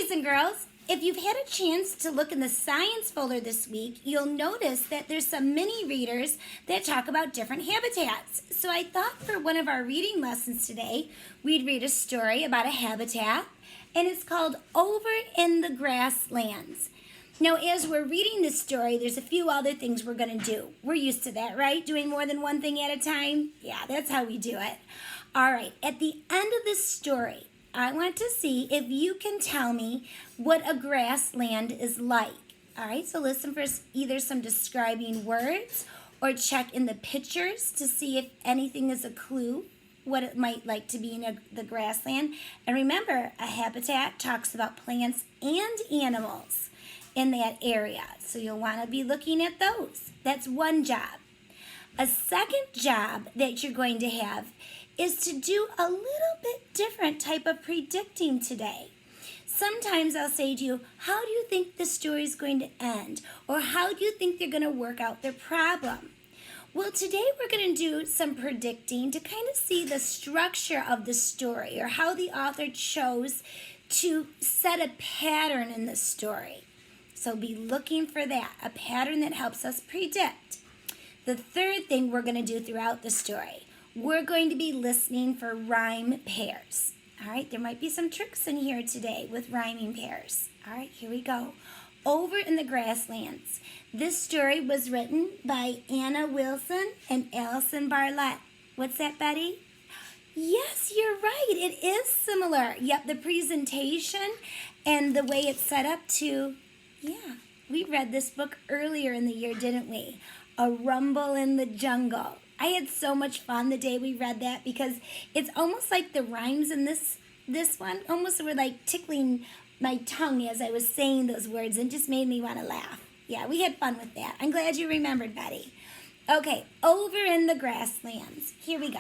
boys and girls. If you've had a chance to look in the science folder this week, you'll notice that there's some mini readers that talk about different habitats. So I thought for one of our reading lessons today, we'd read a story about a habitat, and it's called Over in the Grasslands. Now, as we're reading this story, there's a few other things we're going to do. We're used to that, right? Doing more than one thing at a time? Yeah, that's how we do it. All right, at the end of this story, I want to see if you can tell me what a grassland is like. All right, so listen for either some describing words or check in the pictures to see if anything is a clue what it might like to be in the grassland. And remember, a habitat talks about plants and animals in that area. So you'll want to be looking at those. That's one job. A second job that you're going to have is to do a little bit different type of predicting today. Sometimes I'll say to you, how do you think the story is going to end? Or how do you think they're going to work out their problem? Well, today we're going to do some predicting to kind of see the structure of the story or how the author chose to set a pattern in the story. So be looking for that, a pattern that helps us predict. The third thing we're going to do throughout the story, we're going to be listening for rhyme pairs. All right, there might be some tricks in here today with rhyming pairs. All right, here we go. Over in the Grasslands. This story was written by Anna Wilson and Allison Bartlett. What's that, Betty? Yes, you're right. It is similar. Yep, the presentation and the way it's set up too. Yeah, we read this book earlier in the year, didn't we? A Rumble in the Jungle. I had so much fun the day we read that because it's almost like the rhymes in this one almost were like tickling my tongue as I was saying those words and just made me want to laugh. Yeah, we had fun with that. I'm glad you remembered, Betty. Okay, Over in the Grasslands. Here we go.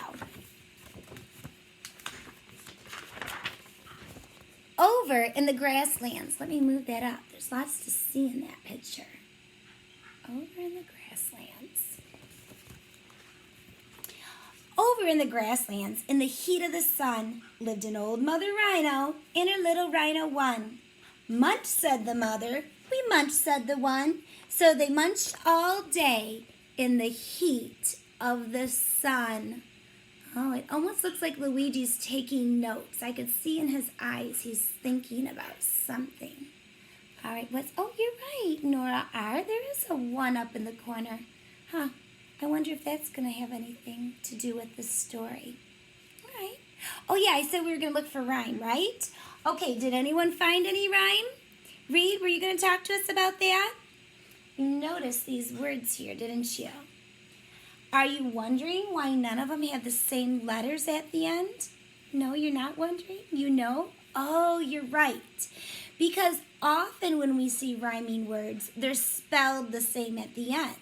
Over in the grasslands. Let me move that up. There's lots to see in that picture. Over in the grasslands. Over in the grasslands, in the heat of the sun, lived an old mother rhino and her little rhino one. Munch, said the mother. We munch, said the one. So they munched all day in the heat of the sun. Oh, it almost looks like Luigi's taking notes. I could see in his eyes he's thinking about something. All right, oh, you're right, Nora R. There is a one up in the corner. Huh, I wonder if that's going to have anything to do with the story. All right. Oh, yeah, I said we were going to look for rhyme, right? Okay, did anyone find any rhyme? Reed, were you going to talk to us about that? You noticed these words here, didn't you? Are you wondering why none of them have the same letters at the end? No, you're not wondering? You know? Oh, you're right. Because often when we see rhyming words, they're spelled the same at the end.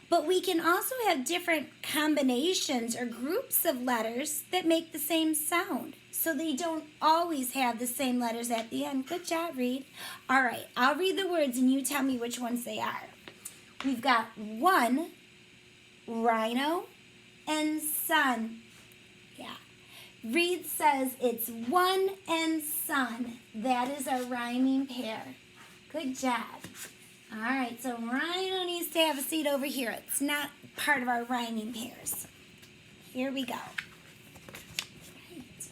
But we can also have different combinations or groups of letters that make the same sound. So they don't always have the same letters at the end. Good job, Reed. All right, I'll read the words and you tell me which ones they are. We've got one, rhino, and sun. Yeah. Reed says it's one and sun. That is our rhyming pair. Good job. All right, so rhino needs to have a seat over here. It's not part of our rhyming pairs. Here we go. Right.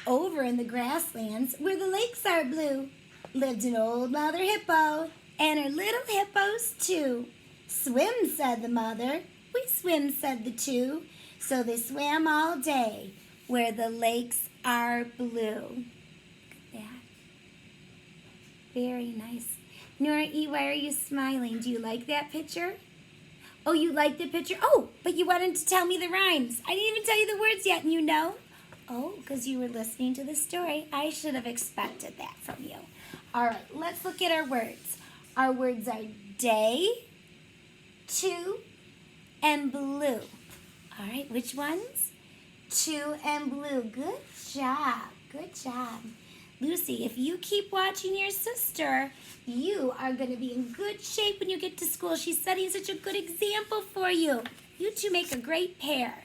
Over in the grasslands, where the lakes are blue, lived an old mother hippo and her little hippos too. Swim, said the mother. We swim, said the two. So they swam all day where the lakes are blue. Look at that. Very nice. Nora E., why are you smiling? Do you like that picture? Oh, you like the picture? Oh, but you wanted to tell me the rhymes. I didn't even tell you the words yet, and you know? Oh, because you were listening to the story. I should have expected that from you. All right, let's look at our words. Our words are day, two, and blue. All right, which ones? Two and blue. Good job. Good job. Lucy, if you keep watching your sister, you are going to be in good shape when you get to school. She's setting such a good example for you. You two make a great pair.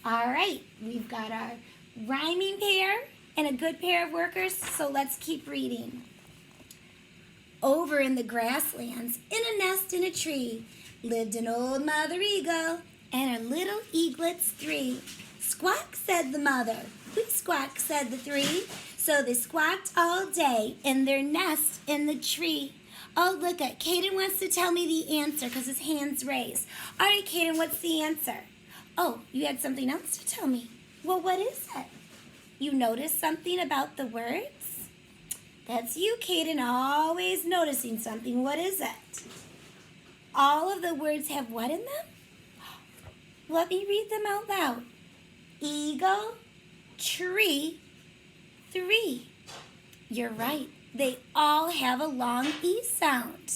All right, we've got our rhyming pair and a good pair of workers, so let's keep reading. Over in the grasslands, in a nest in a tree, lived an old mother eagle and her little eaglets 3. Squawk, said the mother. We squawk, said the 3. So they squawked all day in their nest in the tree. Oh, look at Caden wants to tell me the answer because his hand's raised. All right, Caden, what's the answer? Oh, you had something else to tell me. Well, what is it? You noticed something about the words? That's you, Caden, always noticing something. What is it? All of the words have what in them? Let me read them out loud. Eagle, tree, 3. You're right. They all have a long E sound.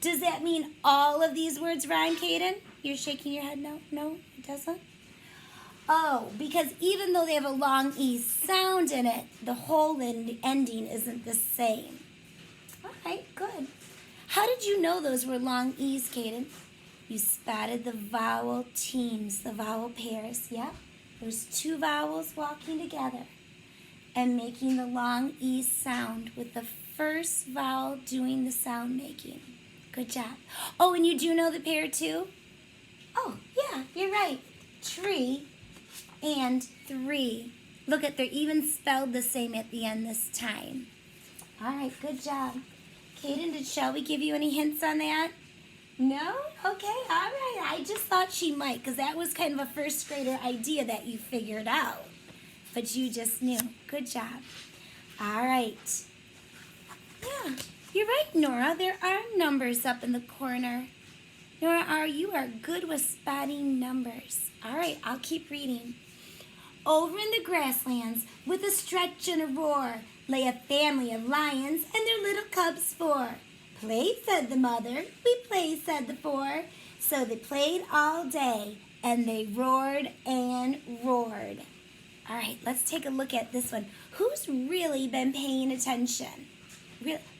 Does that mean all of these words rhyme, Caden? You're shaking your head no? No, it doesn't? Oh, because even though they have a long E sound in it, the whole ending isn't the same. All right, good. How did you know those were long E's, Caden? You spotted the vowel teams, the vowel pairs. Yep, there's 2 vowels walking together and making the long E sound with the first vowel doing the sound making. Good job. Oh, and you do know the pair too? Oh, yeah, you're right. Tree and 3. Look at, they're even spelled the same at the end this time. All right, good job. Caden, shall we give you any hints on that? No? Okay, all right. I just thought she might because that was kind of a first grader idea that you figured out. But you just knew. Good job. All right. Yeah, you're right, Nora. There are numbers up in the corner. Nora, you are good with spotting numbers. All right, I'll keep reading. Over in the grasslands, with a stretch and a roar, lay a family of lions and their little cubs 4. Play, said the mother. We play, said the 4. So they played all day, and they roared and roared. All right, let's take a look at this one. Who's really been paying attention?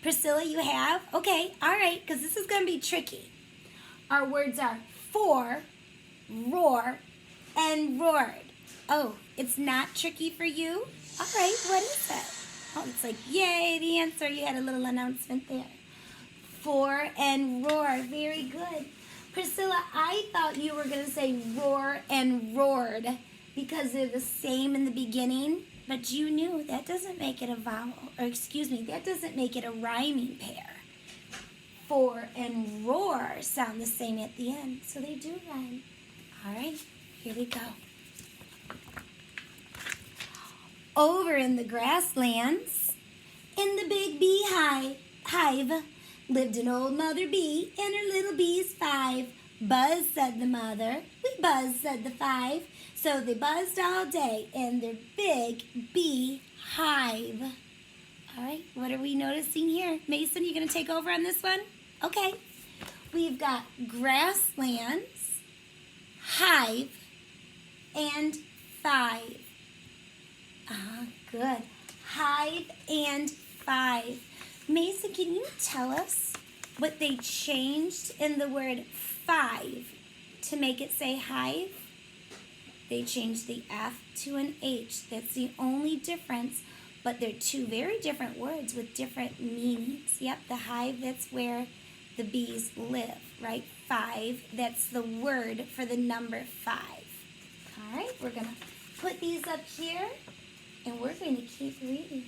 Priscilla, you have? Okay, all right, because this is going to be tricky. Our words are 4, roar, and roared. Oh, it's not tricky for you? All right, what is it? Oh, it's like, yay, the answer. You had a little announcement there. 4 and roar. Very good. Priscilla, I thought you were going to say roar and roared because they're the same in the beginning, but you knew that doesn't make it a vowel, or excuse me, that doesn't make it a rhyming pair. 4 and roar sound the same at the end, so they do rhyme. All right, here we go. Over in the grasslands, in the big hive, lived an old mother bee and her little bees 5. Buzz, said the mother. We buzz, said the 5. So they buzzed all day in their big bee hive. All right, what are we noticing here? Mason, you going to take over on this one? Okay. We've got grasslands, hive, and 5. Good. Hive and 5. Mason, can you tell us what they changed in the word 5 to make it say hive? They changed the F to an H. That's the only difference, but they're 2 very different words with different meanings. Yep, the hive, that's where the bees live, right? 5, that's the word for the number 5. All right, we're going to put these up here, and we're going to keep reading.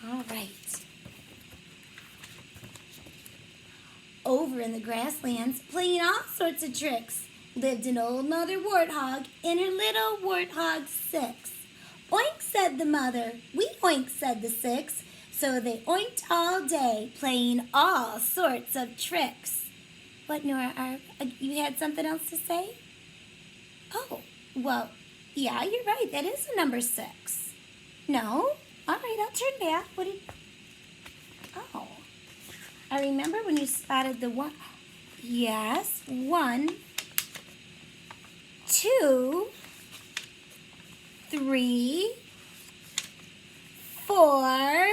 All right. Over in the grasslands, playing all sorts of tricks, lived an old mother warthog and her little warthog 6. Oink, said the mother. We oink, said the 6. So they oinked all day, playing all sorts of tricks. What, Nora, you had something else to say? Oh, well, yeah, you're right. That is the number 6. No? All right, I'll turn back. What did... Oh. I remember when you spotted the 1. Yes, 1, 2, 3, 4,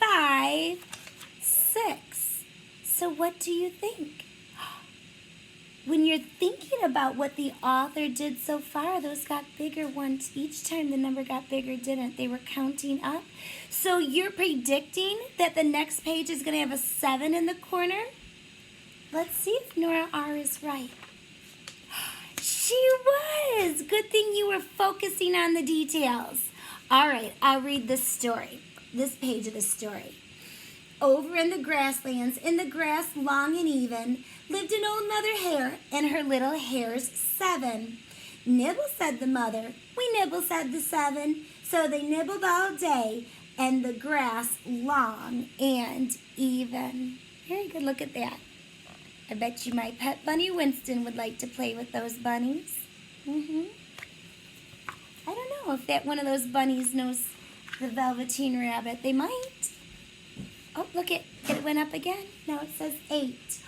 5, 6. So what do you think? when you're thinking about what the author did so far, those got bigger once. Each time the number got bigger, didn't they? Were counting up. So you're predicting that the next page is going to have a 7 in the corner? Let's see if Nora R. is right. She was! Good thing you were focusing on the details. All right, I'll read this story, this page of the story. Over in the grasslands, in the grass long and even, lived an old mother hare and her little hares 7. Nibble, said the mother. We nibble, said the 7. So they nibbled all day, and the grass long and even. Very good, look at that. I bet you my pet bunny Winston would like to play with those bunnies. I don't know if that one of those bunnies knows the Velveteen Rabbit. They might. Oh, look, it went up again. Now it says 8.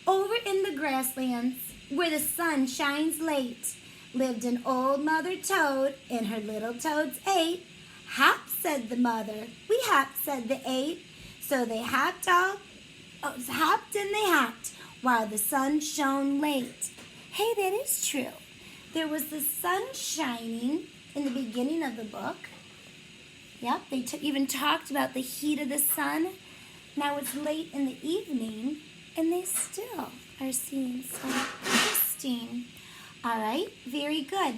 Over in the grasslands, where the sun shines late, lived an old mother toad and her little toads 8. Hop, said the mother. We hopped, said the 8. So they hopped and they hopped while the sun shone late. Hey, that is true. There was the sun shining in the beginning of the book. Yep, they even talked about the heat of the sun. Now it's late in the evening, and they still are seeing some interesting. All right, very good.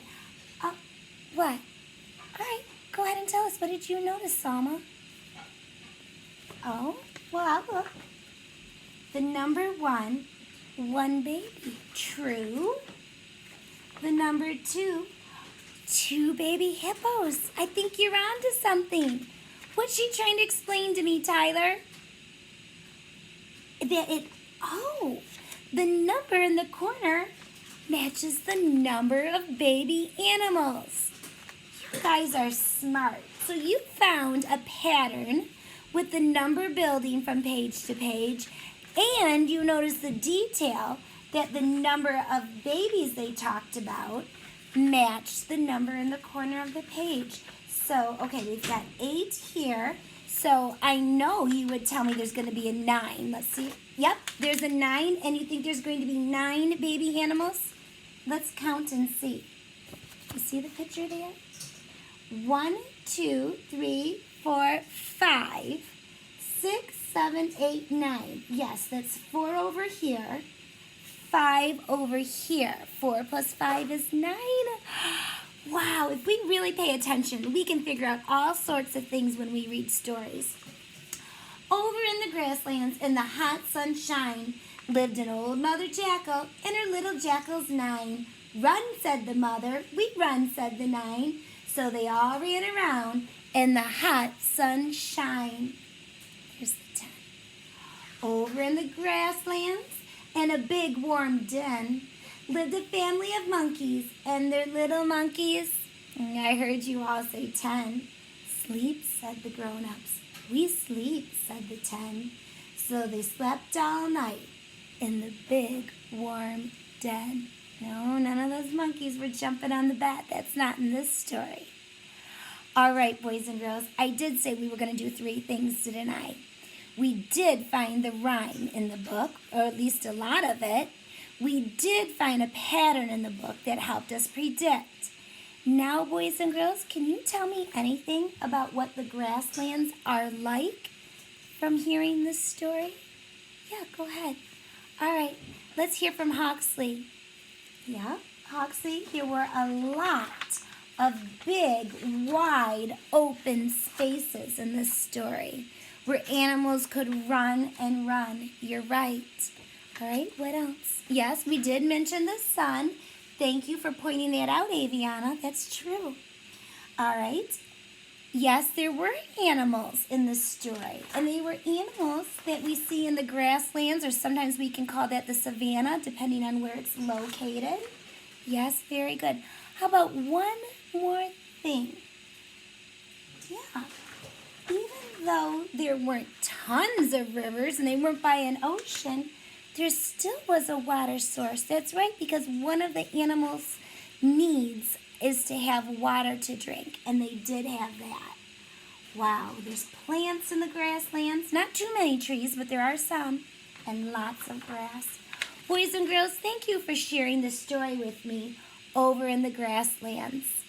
What? All right, go ahead and tell us. What did you notice, Salma? Oh, well, I'll look. The number 1, 1 baby. True. The number 2, 2 baby hippos. I think you're on to something. What's she trying to explain to me, Tyler? The number in the corner matches the number of baby animals. You guys are smart. So you found a pattern with the number building from page to page, and you notice the detail that the number of babies they talked about matched the number in the corner of the page. So, okay, we've got 8 here. So I know you would tell me there's going to be a 9. Let's see. Yep, there's a 9, and you think there's going to be 9 baby animals? Let's count and see. You see the picture there? 1, 2, 3, 4, 5, 6, 7, 8, 9. Yes, that's 4 over here, 5 over here. 4 plus 5 is 9. Wow, if we really pay attention, we can figure out all sorts of things when we read stories. Over in the grasslands, in the hot sunshine, lived an old mother jackal and her little jackals 9. Run, said the mother. We run, said the 9. So they all ran around in the hot sunshine. Here's the 10. Over in the grasslands, in a big warm den, lived a family of monkeys and their little monkeys. I heard you all say 10. Sleep, said the grown-ups. We sleep, said the 10. So they slept all night in the big warm den. No, none of those monkeys were jumping on the bed. That's not in this story. All right, boys and girls, I did say we were going to do 3 things, didn't I? We did find the rhyme in the book, or at least a lot of it. We did find a pattern in the book that helped us predict. Now, boys and girls, can you tell me anything about what the grasslands are like from hearing this story? Yeah, go ahead. All right, let's hear from Hawksley. Yeah, Hawksley, there were a lot of big, wide, open spaces in this story where animals could run and run. You're right. All right, what else? Yes, we did mention the sun. Thank you for pointing that out, Aviana. That's true. All right. Yes, there were animals in this story, and they were animals that we see in the grasslands, or sometimes we can call that the savannah, depending on where it's located. Yes, very good. How about one more thing? Yeah. Even though there weren't tons of rivers and they weren't by an ocean, there still was a water source. That's right, because one of the animals' needs is to have water to drink, and they did have that. Wow, there's plants in the grasslands. Not too many trees, but there are some, and lots of grass. Boys and girls, thank you for sharing this story with me over in the grasslands.